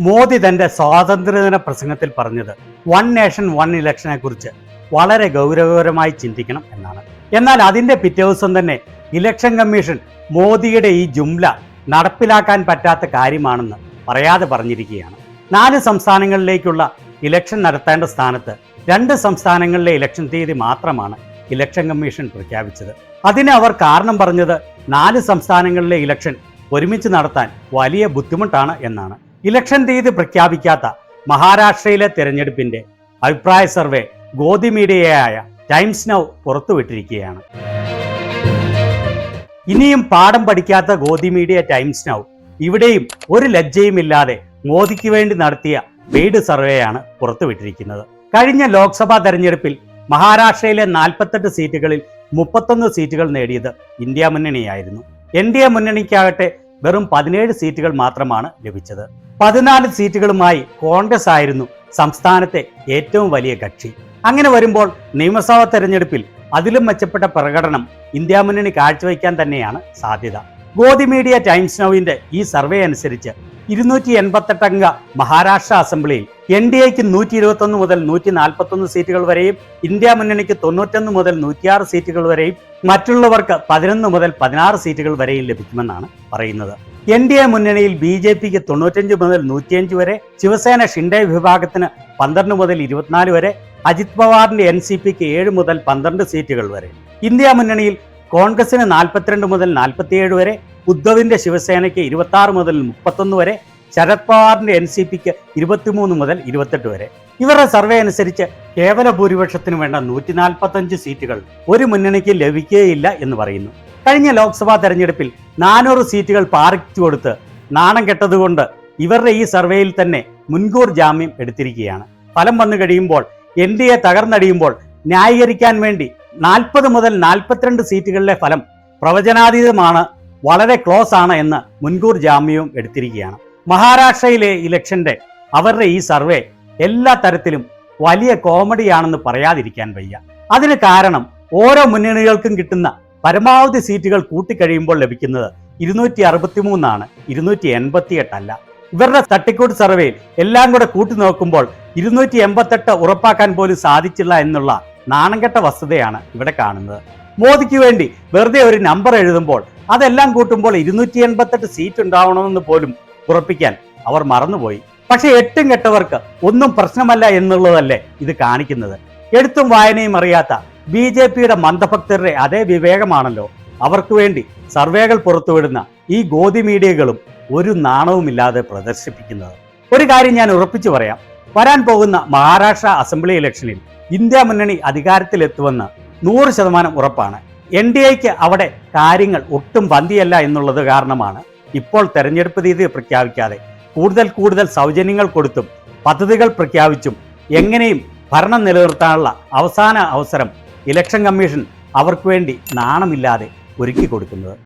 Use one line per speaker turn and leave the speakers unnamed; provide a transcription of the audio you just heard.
മോദി തന്റെ സ്വാതന്ത്ര്യദിന പ്രസംഗത്തിൽ പറഞ്ഞത് വൺ നേഷൻ വൺ ഇലക്ഷനെ കുറിച്ച് വളരെ ഗൗരവകരമായി ചിന്തിക്കണം എന്നാണ്. എന്നാൽ അതിന്റെ പിറ്റേ ദിവസം തന്നെ ഇലക്ഷൻ കമ്മീഷൻ മോദിയുടെ ഈ ജുംല നടപ്പിലാക്കാൻ പറ്റാത്ത കാര്യമാണെന്ന് പറയാതെ പറഞ്ഞിരിക്കുകയാണ്. 4 സംസ്ഥാനങ്ങളിലേക്കുള്ള ഇലക്ഷൻ നടത്തേണ്ട സ്ഥാനത്ത് 2 സംസ്ഥാനങ്ങളിലെ ഇലക്ഷൻ തീയതി മാത്രമാണ് ഇലക്ഷൻ കമ്മീഷൻ പ്രഖ്യാപിച്ചത്. അതിന് അവർ കാരണം പറഞ്ഞത് 4 സംസ്ഥാനങ്ങളിലെ ഇലക്ഷൻ ഒരുമിച്ച് നടത്താൻ വലിയ ബുദ്ധിമുട്ടാണ് എന്നാണ്. ഇലക്ഷൻ തീയതി പ്രഖ്യാപിക്കാത്ത മഹാരാഷ്ട്രയിലെ തെരഞ്ഞെടുപ്പിന്റെ അഭിപ്രായ സർവേ ഗോദി മീഡിയയായ ടൈംസ് നൗ പുറത്തുവിട്ടിരിക്കുകയാണ്. ഇനിയും പാഠം പഠിക്കാത്ത ഗോദി മീഡിയ ടൈംസ് നൗ ഇവിടെയും ഒരു ലജ്ജയുമില്ലാതെ മോദിക്ക് വേണ്ടി നടത്തിയ പെയ്ഡ് സർവേയാണ് പുറത്തുവിട്ടിരിക്കുന്നത്. കഴിഞ്ഞ ലോക്സഭാ തെരഞ്ഞെടുപ്പിൽ മഹാരാഷ്ട്രയിലെ 48 സീറ്റുകളിൽ 31 സീറ്റുകൾ നേടിയത് ഇന്ത്യ മുന്നണിയായിരുന്നു. NDA മുന്നണിക്കാകട്ടെ വെറും 17 സീറ്റുകൾ മാത്രമാണ് ലഭിച്ചത്. 14 സീറ്റുകളുമായി കോൺഗ്രസ് ആയിരുന്നു സംസ്ഥാനത്തെ ഏറ്റവും വലിയ കക്ഷി. അങ്ങനെ വരുമ്പോൾ നിയമസഭാ തെരഞ്ഞെടുപ്പിൽ അതിലും മെച്ചപ്പെട്ട പ്രകടനം ഇന്ത്യ മുന്നണി കാഴ്ചവെക്കാൻ തന്നെയാണ് സാധ്യത. ഗോദി മീഡിയ ടൈംസ് നൗവിന്റെ ഈ സർവേ അനുസരിച്ച് 288 അംഗ മഹാരാഷ്ട്ര അസംബ്ലിയിൽ NDAക്ക് 121 മുതൽ 141 സീറ്റുകൾ വരെയും ഇന്ത്യ മുന്നണിക്ക് 91 മുതൽ 106 സീറ്റുകൾ വരെയും മറ്റുള്ളവർക്ക് 11 മുതൽ 16 സീറ്റുകൾ വരെയും ലഭിക്കുമെന്നാണ് പറയുന്നത്. NDA മുന്നണിയിൽ BJPക്ക് 95 മുതൽ 105 വരെ, ശിവസേന ഷിൻഡെ വിഭാഗത്തിന് 12 മുതൽ 24 വരെ, അജിത് പവാറിന്റെ NCPക്ക് 7 മുതൽ 12 സീറ്റുകൾ വരെ. ഇന്ത്യ മുന്നണിയിൽ കോൺഗ്രസിന് 42 മുതൽ 47 വരെ, ഉദ്ധവിന്റെ ശിവസേനയ്ക്ക് 26 മുതൽ 31 വരെ, ശരത് പവാറിന്റെ NCPക്ക് 23 മുതൽ 28 വരെ. ഇവരുടെ സർവേ അനുസരിച്ച് കേവല ഭൂരിപക്ഷത്തിന് വേണ്ട 145 സീറ്റുകൾ ഒരു മുന്നണിക്ക് ലഭിക്കുകയില്ല എന്ന് പറയുന്നു. കഴിഞ്ഞ ലോക്സഭാ തെരഞ്ഞെടുപ്പിൽ 400 സീറ്റുകൾ പാറിച്ചു കൊടുത്ത് നാണം കെട്ടതുകൊണ്ട് ഇവരുടെ ഈ സർവേയിൽ തന്നെ മുൻകൂർ ജാമ്യം എടുത്തിരിക്കുകയാണ്. ഫലം വന്നു കഴിയുമ്പോൾ NDA തകർന്നടിയുമ്പോൾ ന്യായീകരിക്കാൻ വേണ്ടി 40 മുതൽ 42 സീറ്റുകളിലെ ഫലം പ്രവചനാതീതമാണ്, വളരെ ക്ലോസ് ആണ് എന്ന് മുൻകൂർ ജാമ്യവും എടുത്തിരിക്കുകയാണ്. മഹാരാഷ്ട്രയിലെ ഇലക്ഷന്റെ അവരുടെ ഈ സർവേ എല്ലാ തരത്തിലും വലിയ കോമഡിയാണെന്ന് പറയാതിരിക്കാൻ വയ്യ. അതിന് കാരണം ഓരോ മുന്നണികൾക്കും കിട്ടുന്ന പരമാവധി സീറ്റുകൾ കൂട്ടിക്കഴിയുമ്പോൾ ലഭിക്കുന്നത് 263 ആണ്, 288 അല്ല. ഇവരുടെ തട്ടിക്കൂട്ട് സർവേയിൽ എല്ലാം കൂടെ കൂട്ടി നോക്കുമ്പോൾ 288 ഉറപ്പാക്കാൻ പോലും സാധിച്ചില്ല എന്നുള്ള നാണംകെട്ട വസ്തുതയാണ് ഇവിടെ കാണുന്നത്. മോദിക്ക് വേണ്ടി വെറുതെ ഒരു നമ്പർ എഴുതുമ്പോൾ അതെല്ലാം കൂട്ടുമ്പോൾ 288 സീറ്റ് ഉണ്ടാവണമെന്ന് പോലും ഉറപ്പിക്കാൻ അവർ മറന്നുപോയി. പക്ഷെ എട്ടും കെട്ടവർക്ക് ഒന്നും പ്രശ്നമല്ല എന്നുള്ളതല്ലേ ഇത് കാണിക്കുന്നത്. എഴുത്തും വായനയും അറിയാത്ത BJPയുടെ മന്ദഭക്തരുടെ അതേ വിവേകമാണല്ലോ അവർക്ക് വേണ്ടി സർവേകൾ പുറത്തുവിടുന്ന ഈ ഗോദി മീഡിയകളും ഒരു നാണവുമില്ലാതെ പ്രദർശിപ്പിക്കുന്നത്. ഒരു കാര്യം ഞാൻ ഉറപ്പിച്ചു പറയാം, വരാൻ പോകുന്ന മഹാരാഷ്ട്ര അസംബ്ലി ഇലക്ഷനിൽ ഇന്ത്യ മുന്നണി അധികാരത്തിലെത്തുമെന്ന് 100% ഉറപ്പാണ്. NDAക്ക് അവിടെ കാര്യങ്ങൾ ഒട്ടും പന്തിയല്ല എന്നുള്ളത് കാരണമാണ് ഇപ്പോൾ തെരഞ്ഞെടുപ്പ് തീയതി പ്രഖ്യാപിക്കാതെ കൂടുതൽ സൗജന്യങ്ങൾ കൊടുത്തും പദ്ധതികൾ പ്രഖ്യാപിച്ചും എങ്ങനെയും ഭരണം നിലനിർത്താനുള്ള അവസാന അവസരം ഇലക്ഷൻ കമ്മീഷൻ അവർക്ക് വേണ്ടി നാണമില്ലാതെ ഒരുക്കി കൊടുക്കുന്നത്.